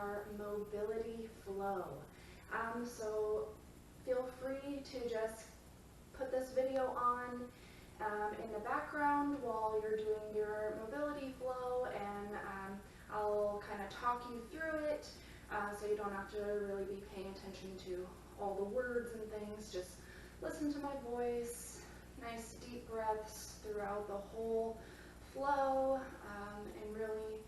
our mobility flow. So feel free to just put this video on in the background while you're doing your mobility flow, and I'll kind of talk you through it so you don't have to really be paying attention to all the words and things. Just listen to my voice, nice deep breaths throughout the whole flow, and really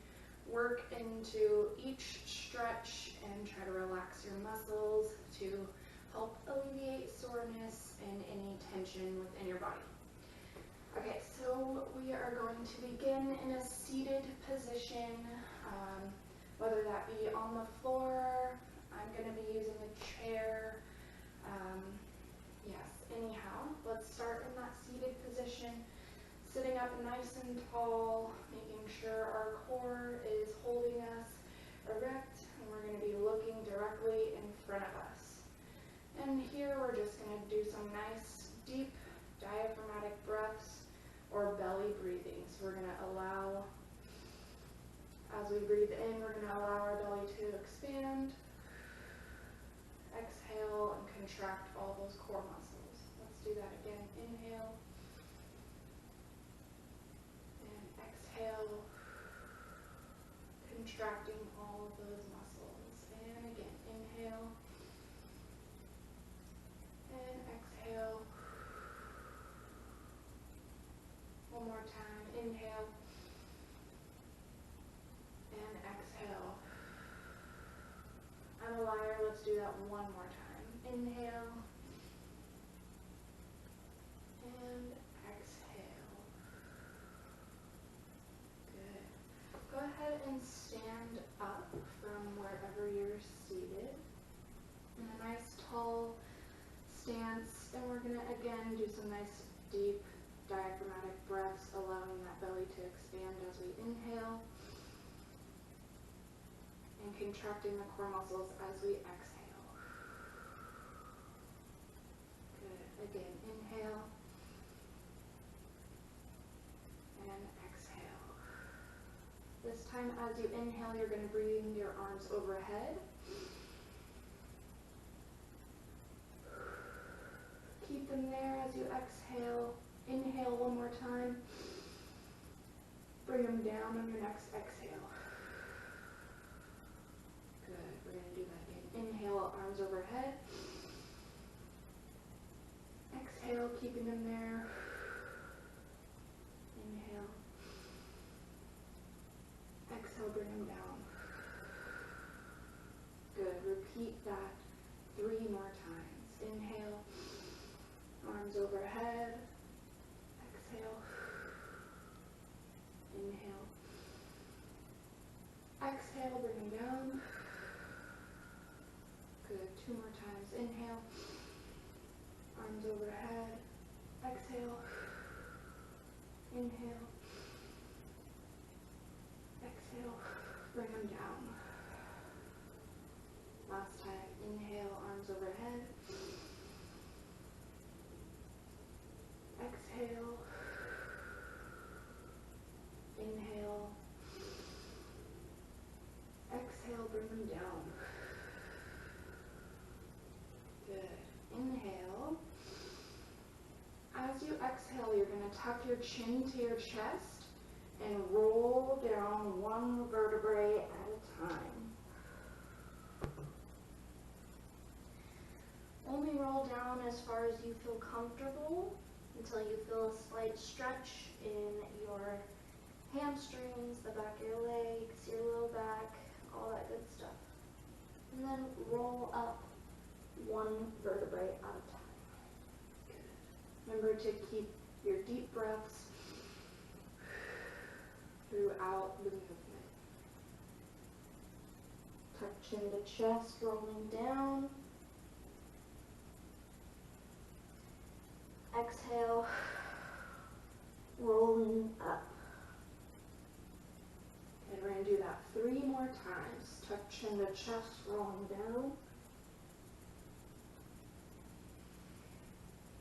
work into each stretch and try to relax your muscles to help alleviate soreness and any tension within your body. Okay, so we are going to begin in a seated position, whether that be on the floor. I'm going to be using a chair. Yes, anyhow, let's start in that seated position, sitting up nice and tall, making sure our core is holding us erect, and we're going to be looking directly in front of us. And here we're just going to do some nice deep diaphragmatic breaths or belly breathing. So we're going to allow, as we breathe in, we're going to allow our belly to expand. Exhale and contract all those core muscles. Let's do that again. Inhale and exhale, contracting all of those muscles. And again, inhale and exhale. One more time. Inhale and exhale. I'm a liar. Let's do that one more time. Inhale and exhale. Good. Go ahead and stand up from wherever you're seated in a nice tall stance, and we're going to again do some nice deep diaphragmatic breaths, allowing that belly to expand as we inhale and contracting the core muscles as we exhale. Good. Again, inhale and exhale. This time, as you inhale, you're going to bring your arms overhead. Keep them there as you exhale. Inhale one more time. Bring them down on your next exhale. Good. We're going to do that again. Inhale, arms overhead. Exhale, keeping them there. Inhale. Exhale, bring them down. Good. Repeat that 3 more times. Inhale, arms overhead. Exhale. Inhale. Exhale, bring them down. Good. 2 more times. Inhale. Arms overhead. Exhale. Inhale. Exhale. Bring them down. Last time. Inhale, arms overhead. Exhale. Inhale. Exhale, bring them down. Good. Inhale. As you exhale, you're going to tuck your chin to your chest and roll down 1 vertebrae at a time. Only roll down as far as you feel comfortable until you feel a slight stretch in your hamstrings, the back of your legs, your low back, all that good stuff. And then roll up 1 vertebrae at a time. Good. Remember to keep your deep breaths throughout the movement. Tuck chin to chest, rolling down. Exhale, rolling up. And we're going to do that 3 more times. Tuck chin to chest, rolling down.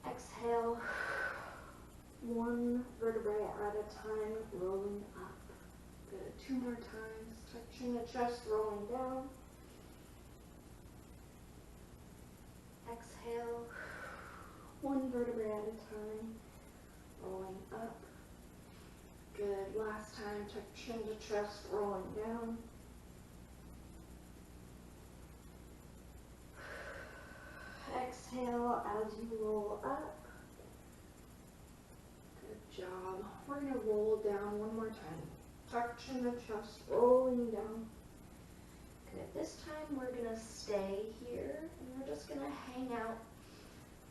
Exhale, 1 vertebrae at a time, rolling up. Good. 2 more times. Tuck chin to chest, rolling down. exhale, one vertebrae at a time, rolling up. Good, last time, tuck chin to chest, rolling down. Exhale as you roll up. Good job. We're going to roll down one more time. Tuck chin to chest, rolling down. Good. This time we're going to stay here and we're just going to hang out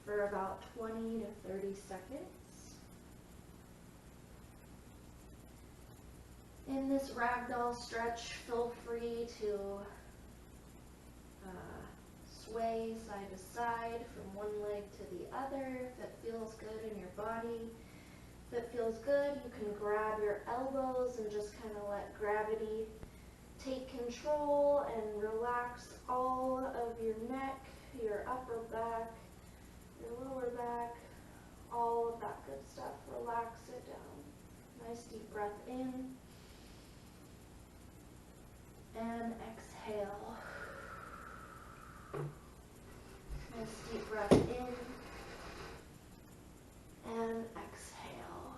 for about 20 to 30 seconds. In this ragdoll stretch, feel free to sway side to side from one leg to the other if it feels good in your body. If it feels good, you can grab your elbows and just kind of let gravity take control and relax all of your neck, your upper back, your lower back, all of that good stuff. Relax it down. Nice deep breath in and exhale. Nice deep breath in and exhale.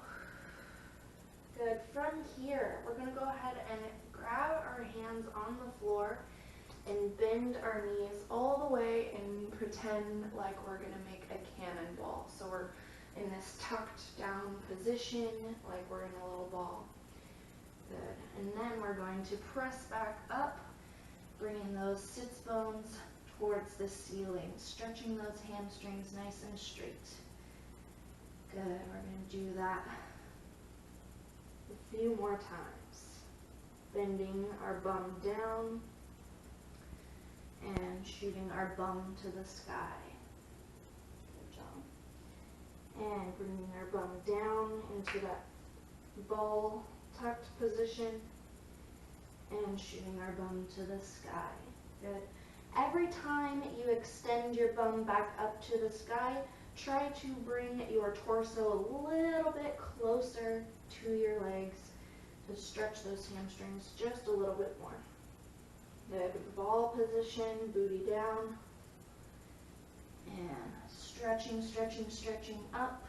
Good. From here, we're going to go ahead and grab our hands on the floor and bend our knees all the way and pretend like we're going to make a cannonball. So we're in this tucked down position like we're in a little ball. Good. And then we're going to press back up, bringing those sits bones towards the ceiling, stretching those hamstrings nice and straight. Good. We're going to do that a few more times. Bending our bum down and shooting our bum to the sky. Good job. And bringing our bum down into that ball tucked position and shooting our bum to the sky. Good. Every time you extend your bum back up to the sky, try to bring your torso a little bit closer to your legs to stretch those hamstrings just a little bit more. Good. Ball position, booty down, and stretching, stretching, stretching up.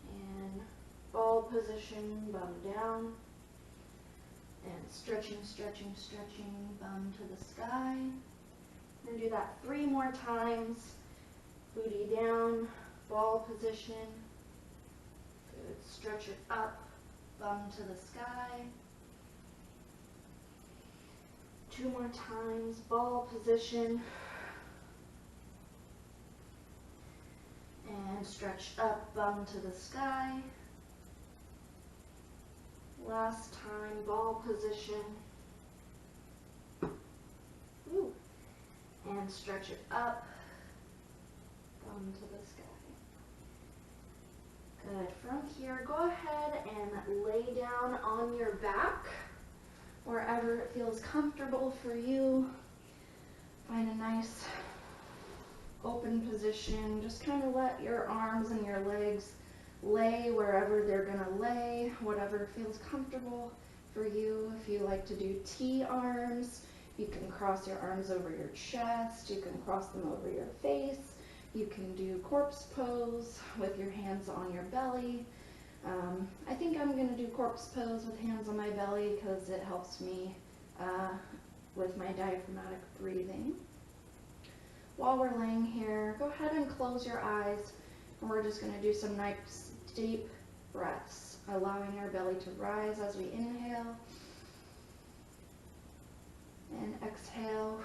Good. And ball position, bum down, and stretching, stretching, stretching, bum to the sky. We're going to do that 3 more times. Booty down, ball position. Good. Stretch it up, bum to the sky. 2 more times, ball position. And stretch up, bum to the sky. Last time, ball position. Ooh. And stretch it up, bum to the sky. Good. From here, go ahead and lay down on your back, wherever it feels comfortable for you. Find a nice open position. Just kind of let your arms and your legs lay wherever they're going to lay, whatever feels comfortable for you. If you like to do T arms, you can cross your arms over your chest. You can cross them over your face. You can do corpse pose with your hands on your belly. I think I'm going to do corpse pose with hands on my belly because it helps me with my diaphragmatic breathing. While we're laying here, go ahead and close your eyes, and we're just going to do some nice deep breaths, allowing our belly to rise as we inhale and exhale,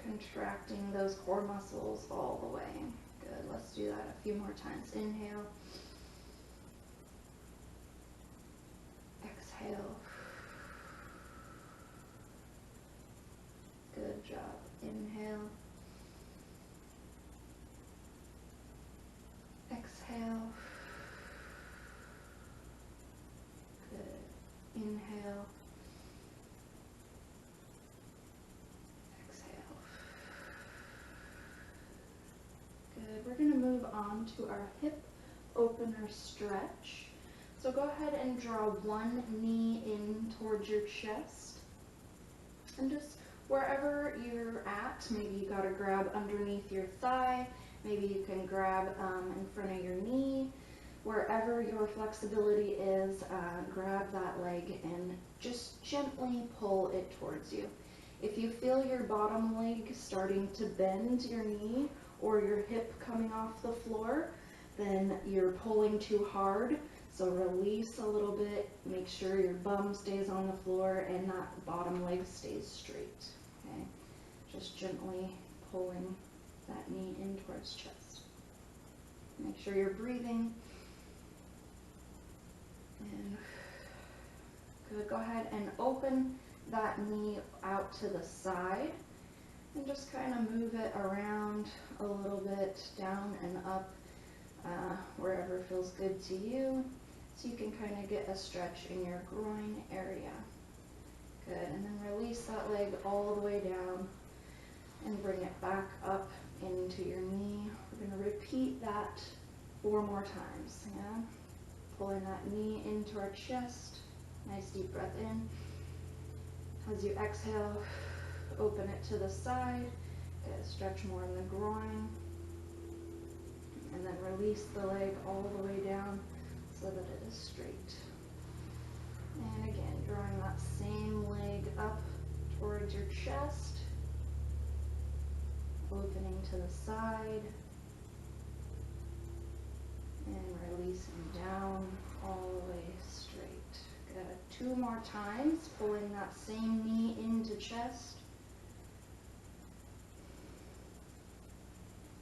contracting those core muscles all the way. Good. Let's do that a few more times. Inhale. Exhale. Good job. Inhale. Exhale. Good. Inhale. Exhale. Good. We're going to move on to our hip opener stretch. So go ahead and draw one knee in towards your chest and just wherever you're at, maybe you gotta grab underneath your thigh, maybe you can grab in front of your knee, wherever your flexibility is, grab that leg and just gently pull it towards you. If you feel your bottom leg starting to bend your knee or your hip coming off the floor, then you're pulling too hard. So release a little bit, make sure your bum stays on the floor and that bottom leg stays straight. Okay, just gently pulling that knee in towards chest. Make sure you're breathing. And good, go ahead and open that knee out to the side and just kind of move it around a little bit, down and up, wherever feels good to you, so you can kind of get a stretch in your groin area. Good, and then release that leg all the way down and bring it back up into your knee. We're going to repeat that 4 more times. Yeah, pulling that knee into our chest. Nice deep breath in. As you exhale, open it to the side. Get a stretch more in the groin. And then release the leg all the way down so that it is straight. And again, drawing that same leg up towards your chest. Opening to the side. And releasing down all the way straight. Good. 2 more times, pulling that same knee into chest.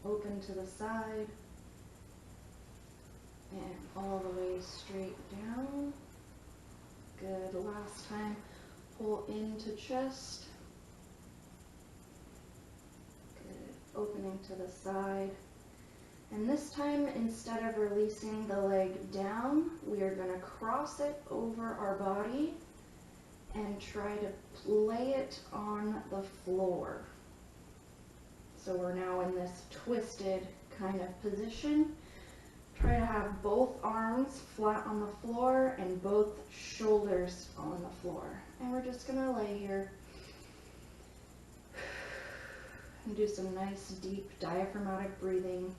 Open to the side. And all the way straight down. Good. Last time, pull into chest. Good. Opening to the side. And this time, instead of releasing the leg down, we are going to cross it over our body and try to lay it on the floor. So we're now in this twisted kind of position. Try to have both arms flat on the floor and both shoulders on the floor. And we're just going to lay here and do some nice deep diaphragmatic breathing.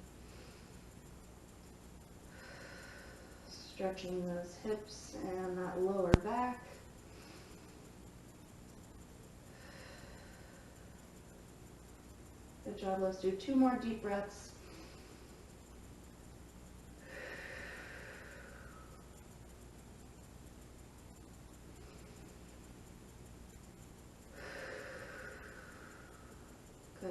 Stretching those hips and that lower back. Good job. Let's do 2 more deep breaths. Good.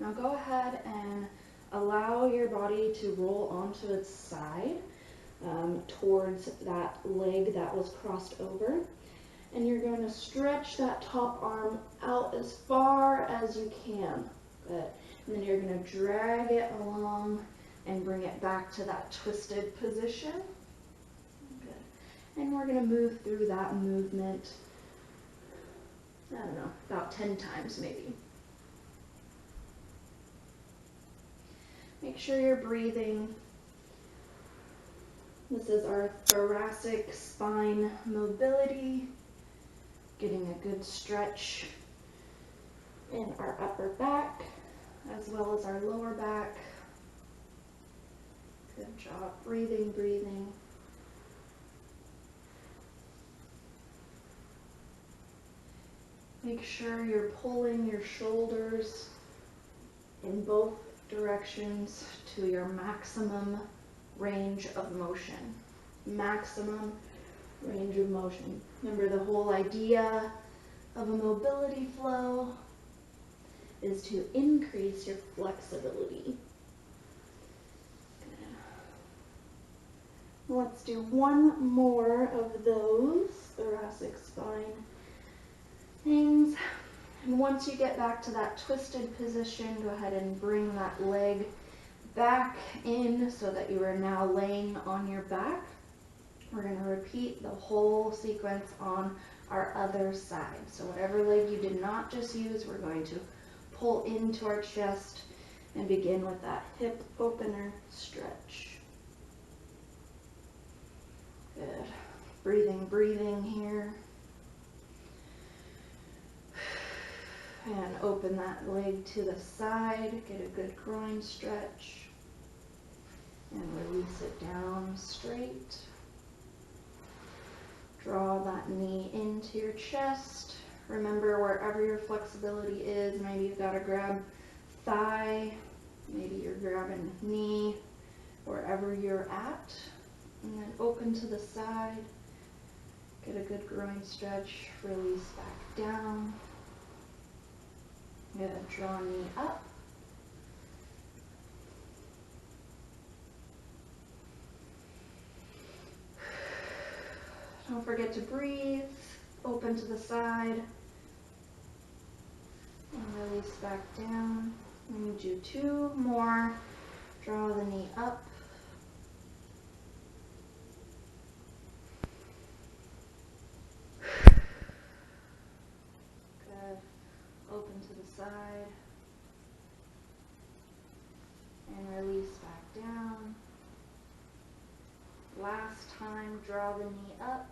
Now go ahead and allow your body to roll onto its side. Towards that leg that was crossed over, and you're going to stretch that top arm out as far as you can. Good. And then you're going to drag it along and bring it back to that twisted position. Good. And we're going to move through that movement, I don't know, about 10 times maybe. Make sure you're breathing. This is our thoracic spine mobility, getting a good stretch in our upper back as well as our lower back. Good job. Breathing, breathing. Make sure you're pulling your shoulders in both directions to your maximum range of motion. Maximum range of motion. Remember, the whole idea of a mobility flow is to increase your flexibility. Let's do 1 more of those thoracic spine things. And once you get back to that twisted position, go ahead and bring that leg back in so that you are now laying on your back. We're going to repeat the whole sequence on our other side. So whatever leg you did not just use, we're going to pull into our chest and begin with that hip opener stretch. Good. Breathing, breathing here. open that leg to the side, get a good groin stretch, and release it down straight. Draw that knee into your chest. Remember, wherever your flexibility is, maybe you've got to grab thigh, maybe you're grabbing knee, wherever you're at. And then open to the side. Get a good groin stretch, release back down. Good, draw knee up. Don't forget to breathe, open to the side, and release back down. We need you 2 more. Draw the knee up. Good. Open to the side. And release back down. Last time, draw the knee up.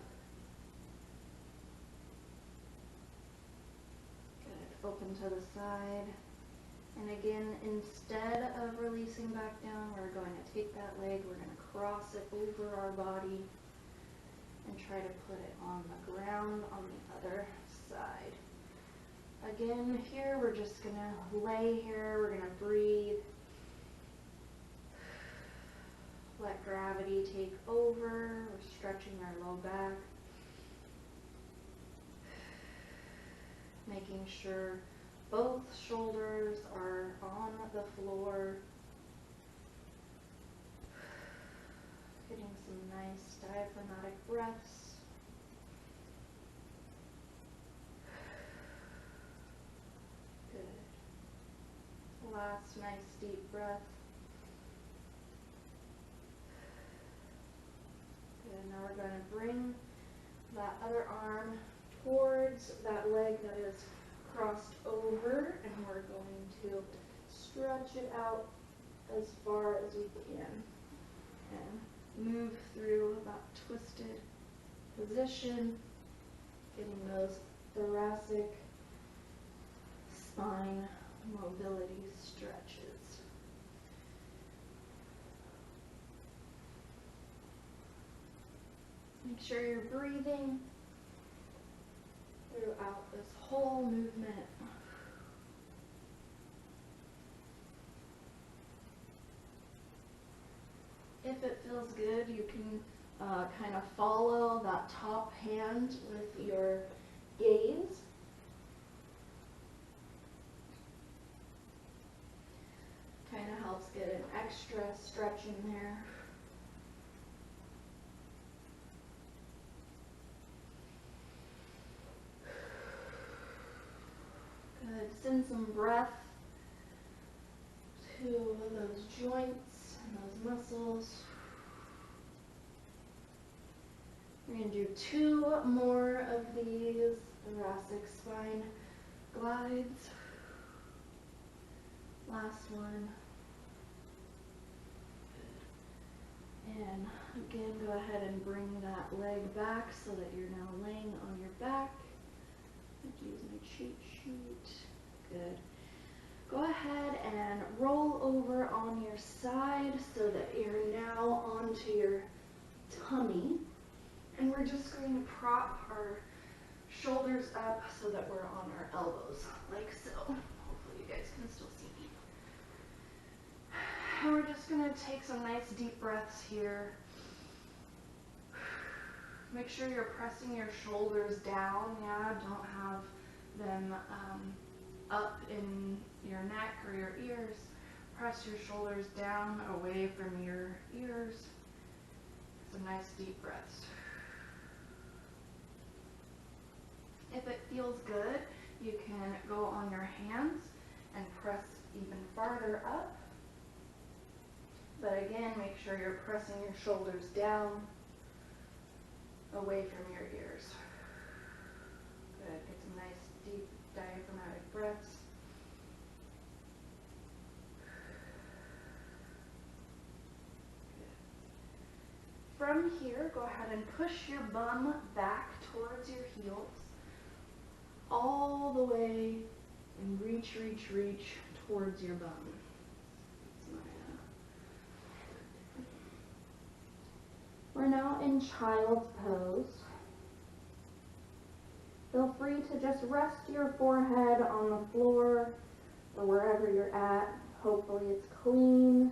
Good. Open to the side. And again, instead of releasing back down, we're going to take that leg, we're going to cross it over our body and try to put it on the ground on the other side. Again, here we're just going to lay here, we're going to breathe. Let gravity take over. We're stretching our low back. Making sure both shoulders are on the floor. Getting some nice diaphragmatic breaths. Good. Last nice deep breath. And now we're going to bring that other arm towards that leg that is crossed over, and we're going to stretch it out as far as we can and move through that twisted position, getting those thoracic spine mobility stretches. Make sure you're breathing throughout this whole movement. If it feels good, you can kind of follow that top hand with your gaze. Kind of helps get an extra stretch in there. Good. Send some breath to those joints and those muscles. We're going to do 2 more of these thoracic spine glides. Last one. Good. And again, go ahead and bring that leg back so that you're now laying on your back. Use my cheat sheet. Good. Go ahead and roll over on your side so that you're now onto your tummy. And we're just going to prop our shoulders up so that we're on our elbows, like so. Hopefully you guys can still see me. And we're just going to take some nice deep breaths here. Make sure you're pressing your shoulders down, don't have them up in your neck or your ears. Press your shoulders down away from your ears. Some nice deep breaths. If it feels good, you can go on your hands and press even farther up. But again, make sure you're pressing your shoulders down away from your ears. Good. Get some nice deep diaphragmatic breaths. Good. From here, go ahead and push your bum back towards your heels, all the way and reach, reach, reach towards your bum. We're now in child's pose. Feel free to just rest your forehead on the floor or wherever you're at. Hopefully it's clean.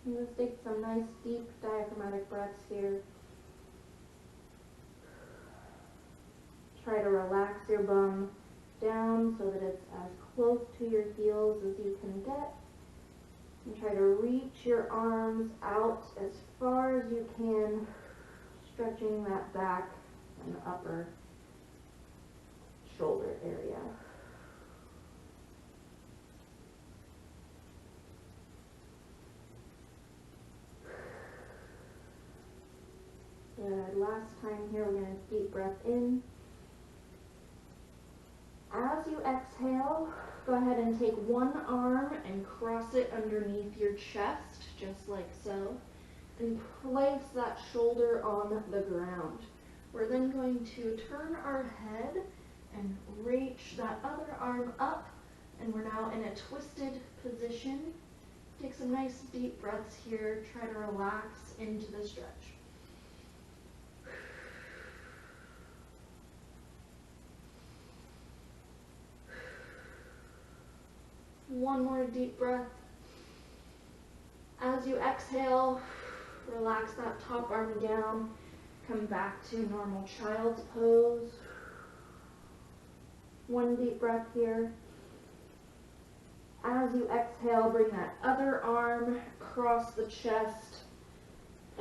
And just take some nice deep diaphragmatic breaths here. Try to relax your bum down so that it's as close to your heels as you can get. And try to reach your arms out as far as you can, stretching that back and upper shoulder area. Good. Last time here, we're going to deep breath in. As you exhale, go ahead and take one arm and cross it underneath your chest, just like so, and place that shoulder on the ground. We're then going to turn our head and reach that other arm up, and we're now in a twisted position. Take some nice deep breaths here. Try to relax into the stretch. One more deep breath. As you exhale, relax that top arm down. Come back to normal child's pose. One deep breath here. As you exhale, bring that other arm across the chest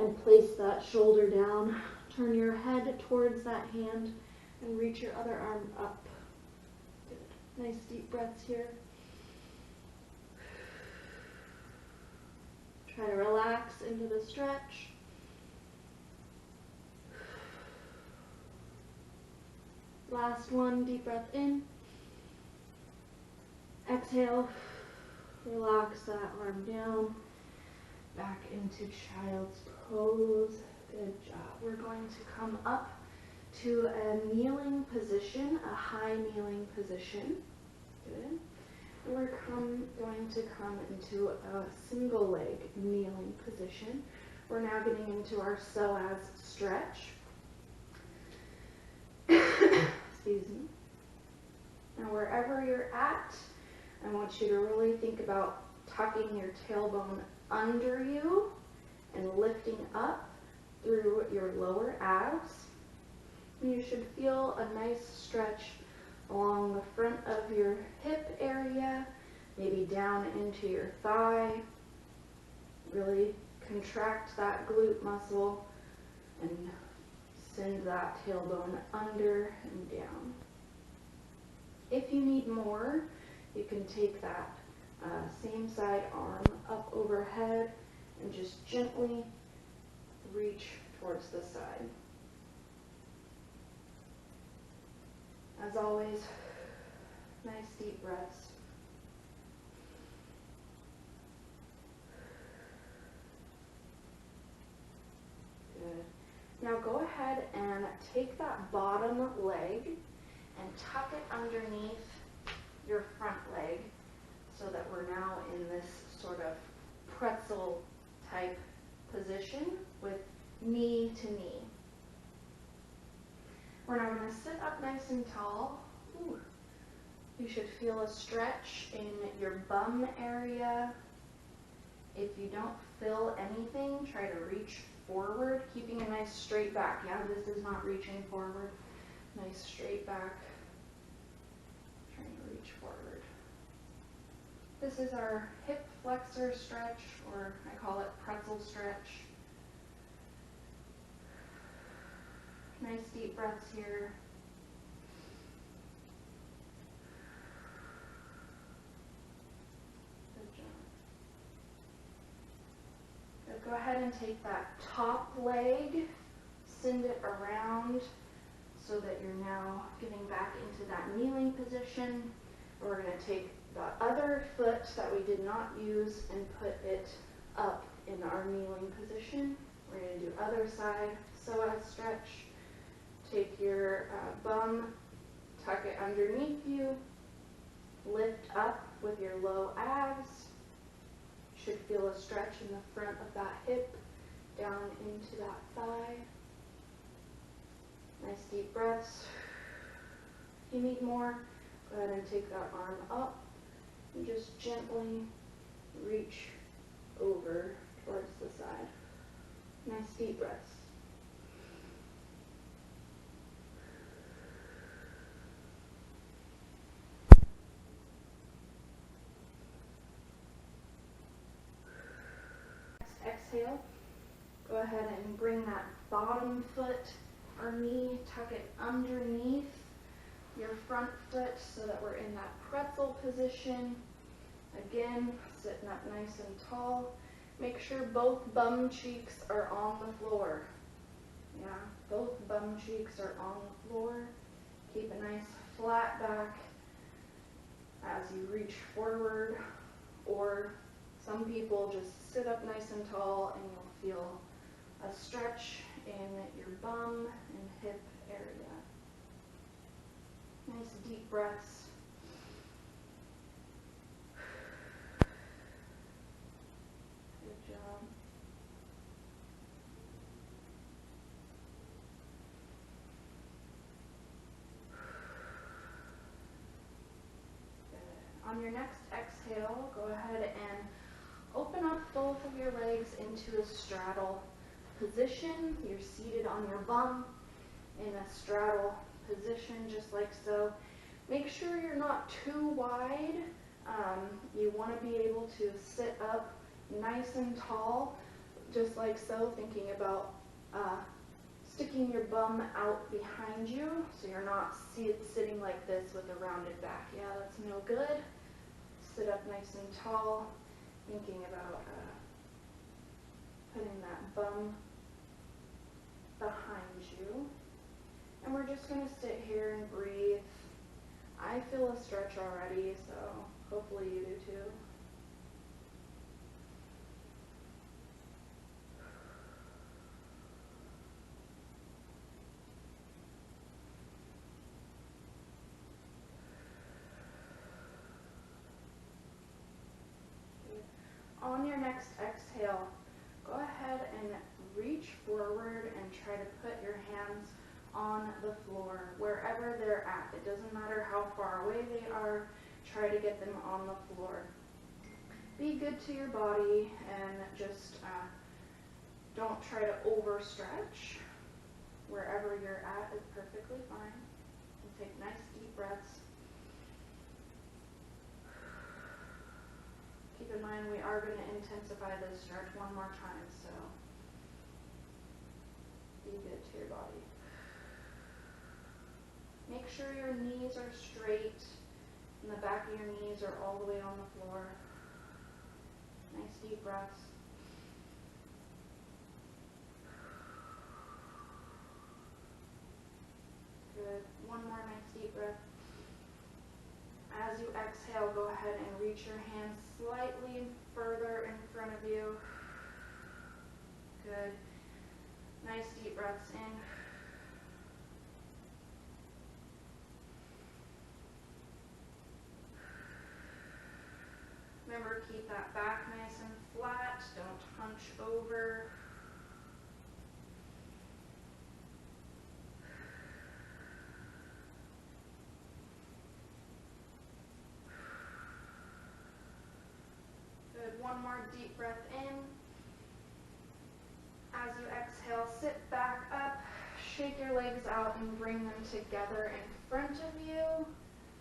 and place that shoulder down. Turn your head towards that hand and reach your other arm up. Good. Nice deep breaths here. Try to relax into the stretch. Last one, deep breath in. Exhale, relax that arm down, back into child's pose. Good job. We're going to come up to a kneeling position, a high kneeling position. Good. And we're going to come into a single leg kneeling position. We're now getting into our psoas stretch. Excuse me. Now wherever you're at, I want you to really think about tucking your tailbone under you and lifting up through your lower abs. And you should feel a nice stretch along the front of your hip area, maybe down into your thigh. Really contract that glute muscle and send that tailbone under and down. If you need more, you can take that same side arm up overhead and just gently reach towards the side. As always, nice deep breaths. Good. Now go ahead and take that bottom leg and tuck it underneath your front leg so that we're now in this sort of pretzel type position with knee to knee. We're now going to sit up nice and tall. Ooh. You should feel a stretch in your bum area. If you don't feel anything, try to reach forward, keeping a nice straight back. Yeah, this is not reaching forward. Nice straight back. Trying to reach forward. This is our hip flexor stretch, or I call it pretzel stretch. Nice deep breaths here. Good job. Good. Go ahead and take that top leg, send it around so that you're now getting back into that kneeling position. We're going to take the other foot that we did not use and put it up in our kneeling position. We're going to do other side, psoas stretch. Take your bum, tuck it underneath you, Lift up with your low abs. Should feel a stretch in the front of that hip, down into that thigh. Nice deep breaths. If you need more, go ahead and take that arm up and just gently reach over towards the side. Nice deep breaths. Exhale. Go ahead and bring that bottom foot or knee, tuck it underneath your front foot so that we're in that pretzel position. Again, sitting up nice and tall. Make sure both bum cheeks are on the floor. Yeah, both bum cheeks are on the floor. Keep a nice flat back as you reach forward, or some people just sit up nice and tall and you'll feel a stretch in your bum and hip area. Nice deep breaths. Good job. Good. On your next exhale, go ahead and open up both of your legs into a straddle position. You're seated on your bum in a straddle position, just like so. Make sure you're not too wide. You want to be able to sit up nice and tall, just like so, thinking about sticking your bum out behind you, so you're not sitting like this with a rounded back. Yeah, that's no good. Sit up nice and tall, thinking about putting that bum behind you. And we're just going to sit here and breathe. I feel a stretch already, so hopefully you do too. On your next exhale, go ahead and reach forward and try to put your hands on the floor, wherever they're at. It doesn't matter how far away they are, try to get them on the floor. Be good to your body and just don't try to overstretch. Wherever you're at is perfectly fine. And take nice deep breaths. Keep in mind we are going to intensify this stretch one more time, so be good to your body. Make sure your knees are straight and the back of your knees are all the way on the floor. Nice deep breaths. Good. One more nice deep breath. As you exhale, go ahead and reach your hands slightly further in front of you. Good. Nice deep breaths in. Remember, keep that back nice and flat. Don't hunch over. Good. One more deep breath in. As you exhale, sit back up. Shake your legs out and bring them together in front of you.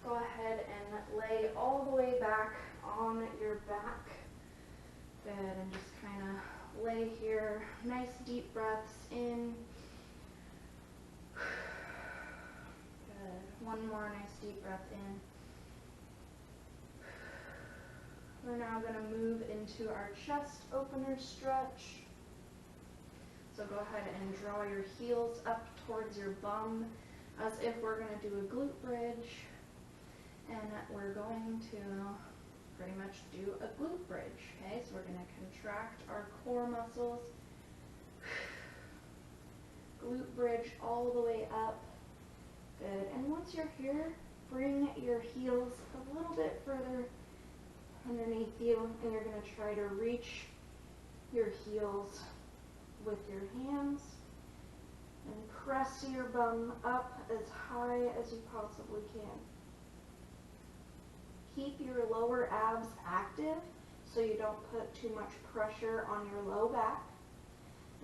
Go ahead and lay all the way back on your back. Good, and just kind of lay here. Nice deep breaths in. Good. One more nice deep breath in. We're now going to move into our chest opener stretch. So go ahead and draw your heels up towards your bum as if we're going to do a glute bridge. And we're going to pretty much do a glute bridge. Okay, so we're going to contract our core muscles. Glute bridge all the way up. Good. And once you're here, bring your heels a little bit further underneath you, and you're going to try to reach your heels with your hands and press your bum up as high as you possibly can. Keep your lower abs active so you don't put too much pressure on your low back,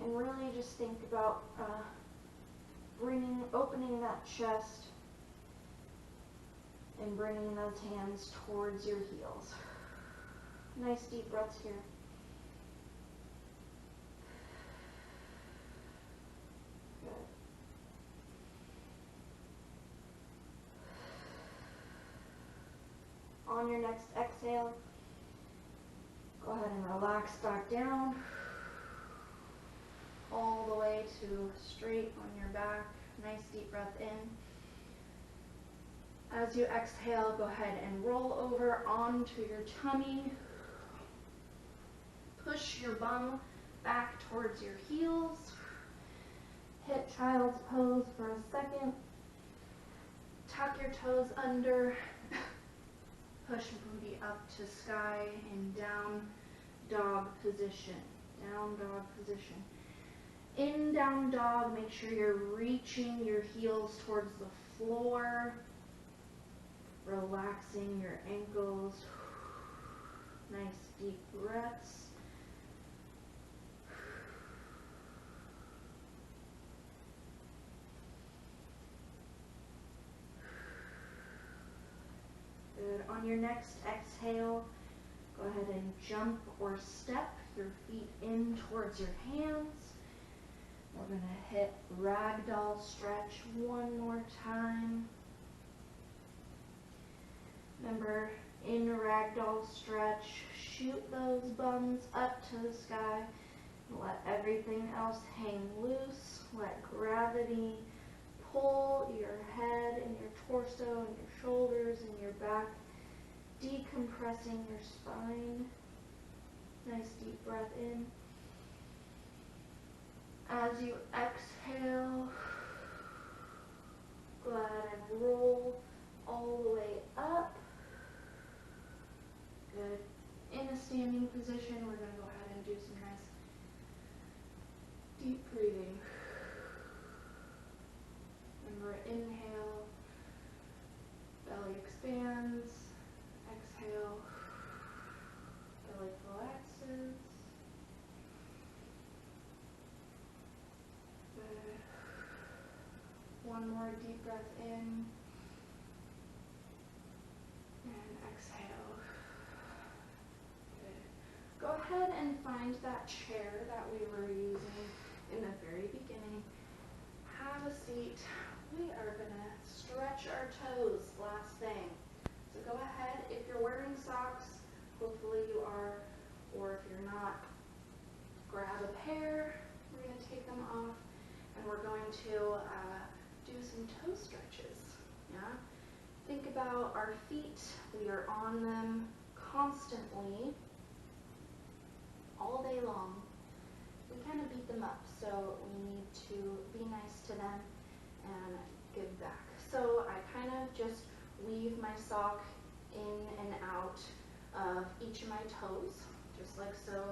and really just think about opening that chest and bringing those hands towards your heels. Nice deep breaths here. Good. On your next exhale, go ahead and relax back down, all the way to straight on your back. Nice deep breath in. As you exhale, go ahead and roll over onto your tummy. Push your bum back towards your heels. Hit child's pose for a second. Tuck your toes under. Push booty up to sky in down dog position. Down dog position. In down dog, make sure you're reaching your heels towards the floor. Relaxing your ankles. Nice deep breaths. Good. On your next exhale, go ahead and jump or step your feet in towards your hands. We're going to hit ragdoll stretch one more time. Remember, in a ragdoll stretch, shoot those bums up to the sky. Let everything else hang loose. Let gravity pull your head and your torso and your shoulders and your back, decompressing your spine. Nice deep breath in. As you exhale, go ahead and roll all the way up. Good. In a standing position, we're going to go ahead and do some nice deep breathing. Remember, inhale, belly expands. Exhale, belly relaxes. Good. One more deep breath in. And exhale. Good. Go ahead and find that chair that we were using in the very beginning. Have a seat. We are going to stretch our toes, last thing. So go ahead, if you're wearing socks, hopefully you are, or if you're not, grab a pair. We're going to take them off, and we're going to do some toe stretches. Yeah? Think about our feet. We are on them constantly, all day long. We kind of beat them up, so we need to be nice to them and give back. So I kind of just weave my sock in and out of each of my toes, just like so.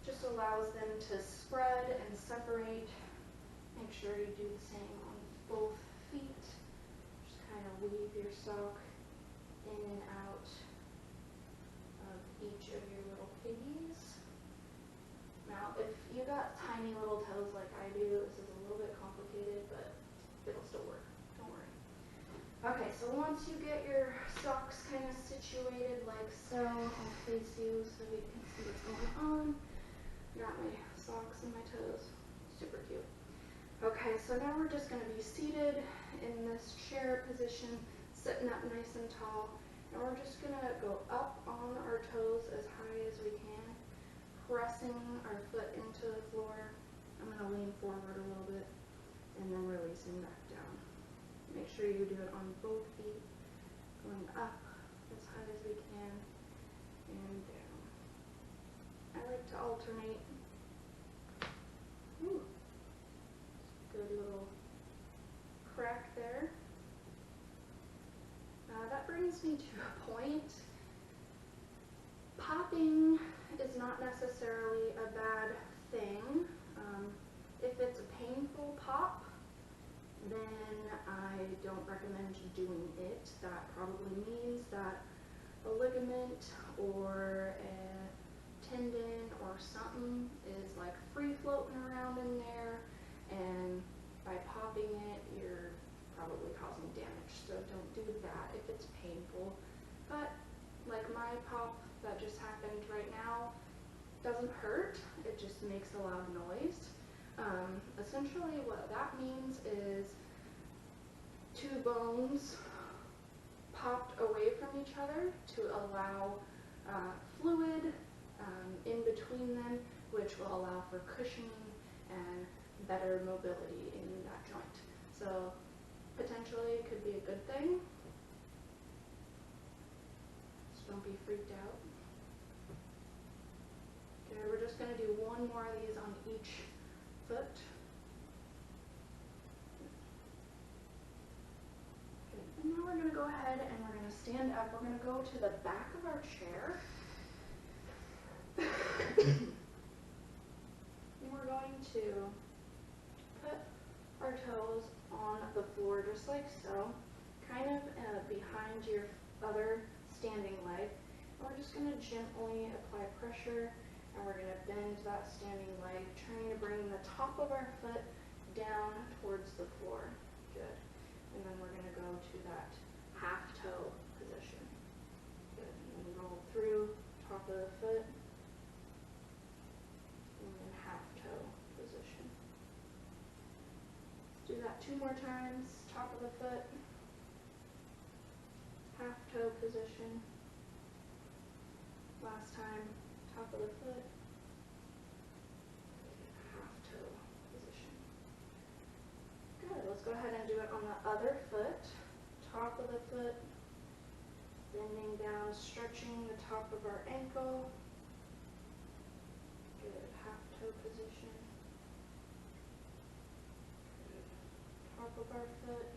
Just allows them to spread and separate. Make sure you do the same on both feet. Just kind of weave your sock in and out of each of your little piggies. Now, if you got tiny little toes like I do, this is a little bit complicated, but it'll still work. Don't worry. Okay, so once you get your socks kind of situated like so, I'll face you so you can see what's going on. Got my socks and my toes. Super cute. Okay, so now we're just going to be seated in this chair position, sitting up nice and tall, and we're just going to go up on our toes as high as we can, pressing our foot into the floor. I'm going to lean forward a little bit, and then releasing back down. Make sure you do it on both feet, going up as high as we can, and down. I like to alternate. Ooh. Good little crack there. brings me to a point. Popping is not necessarily a bad thing. If it's a painful pop, then I don't recommend doing it. That probably means that a ligament or a tendon or something is like free floating around in there, and by popping it, you're probably causing damage. So don't do that if it's painful. But like my pop that just happened right now doesn't hurt, it just makes a loud noise. Essentially what that means is two bones popped away from each other to allow fluid in between them, which will allow for cushioning and better mobility in that joint. So potentially it could be a good thing. Just don't be freaked out. Okay, we're just going to do one more of these on each foot. Okay, and now we're going to go ahead and we're going to stand up. We're going to go to the back of our chair. And we're going to put our toes on the floor just like so, kind of behind your other standing leg. And we're just going to gently apply pressure, and we're going to bend that standing leg, trying to bring the top of our foot down towards the floor. Good. And then we're going to go to that half toe position. Good. And then roll through top of the foot, and then half toe position. Do that 2 more times. Top of the foot, half toe position. Last time, top of the foot, half toe position. Good. Let's go ahead and do it on the other foot. Top of the foot, bending down, stretching the top of our ankle. Good. Half toe position. Good. Top of our foot.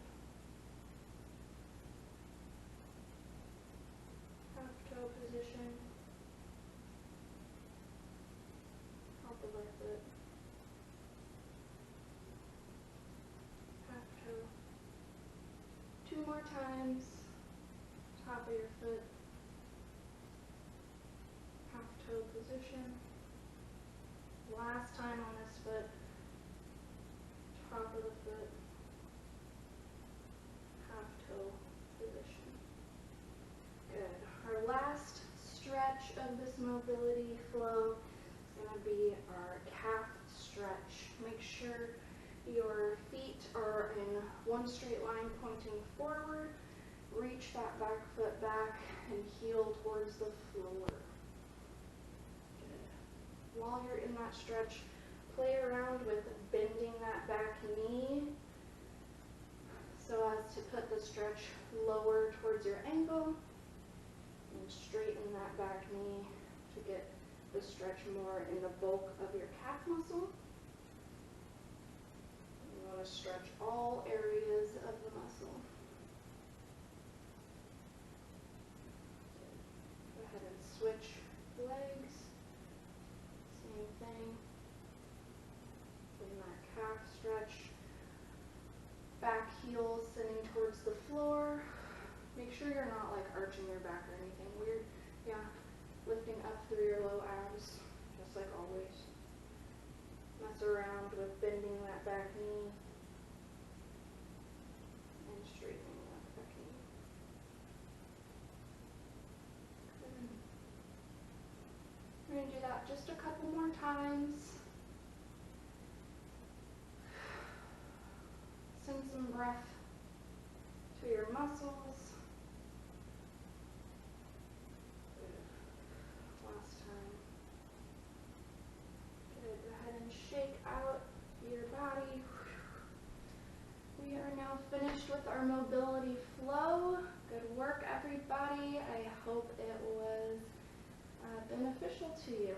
Half toe position. Top of our foot. Half toe. 2 more times. Top of your foot. Half toe position. Last time on this foot. Top of the foot. Half toe position. Good. Our last stretch of this mobility flow is going to be our calf stretch. Make sure your feet are in one straight line pointing forward. Reach that back foot back and heel towards the floor. Good. While you're in that stretch, play around with bending that back knee so as to put the stretch lower towards your ankle, and straighten that back knee to get the stretch more in the bulk of your calf muscle. You want to stretch all areas of the muscle. Go ahead and switch legs. Same thing. In that calf stretch. Back heels sitting towards the floor. Make sure you're not like arching your back or anything weird. Yeah, lifting up through your low abs, just like always. Mess around with bending that back knee and straightening that back knee. Good. We're going to do that just a couple more times. Send some breath to your muscles. Good. Last time. Good. Go ahead and shake out your body. We are now finished with our mobility flow. Good work, everybody. I hope it was beneficial to you.